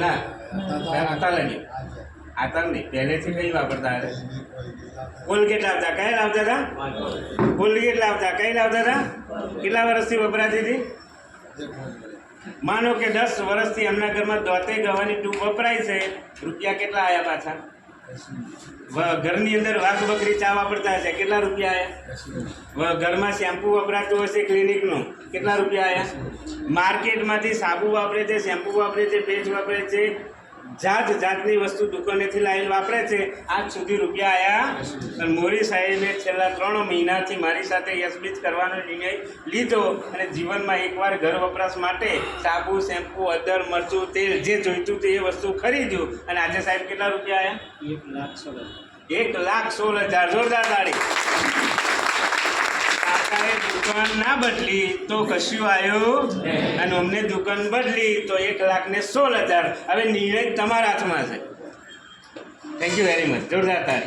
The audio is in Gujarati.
ના आता नहीं पहले से कई वापरता है कोलगेट लावता कई लावता था कोलगेट लावता कई लावता था कितना वर्षથી વપરાતી હતી मानो के 10 વર્ષથી હમણાં ઘરમાં દોતે ગવાની ટ્યુબ વપરાય છે રૂપિયા કેટલા આયા પાછા ઘરની અંદર વાઘ બકરી ચા વાપરતા હશે કેટલા રૂપિયા આયા ઘરમાં શેમ્પુ વપરાતું હશે ક્લિનિકનું કેટલા રૂપિયા આયા માર્કેટમાંથી સાબુ વાપરે છે શેમ્પુ વાપરે છે પેસ્ટ વાપરે છે જાત જાતની વસ્તુ દુકાનેથી લાવીને વાપરે છે આજ સુધી રૂપિયા આયા અને મોરી સાહેબે છેલ્લા 3 મહિનાથી મારી સાથે યસબીજ કરવાનો નિર્ણય લીધો અને જીવનમાં એકવાર ઘર વપરાશ માટે સાબુ શેમ્પુ અદર મરચું તેલ જે જોઈતું તે એ વસ્તુ ખરીદ્યું અને આજે સાહેબ કેટલા રૂપિયા આયા 1,16,000 જોરદાર તાળી કાકાએ દુકાન ના બદલી તો કશું આવ્યું અને અમને દુકાન બદલી તો 1,16,000 હવે નિર્ણય તમારા હાથમાં છે થેન્ક યુ વેરી મચ જોરદાર તાળી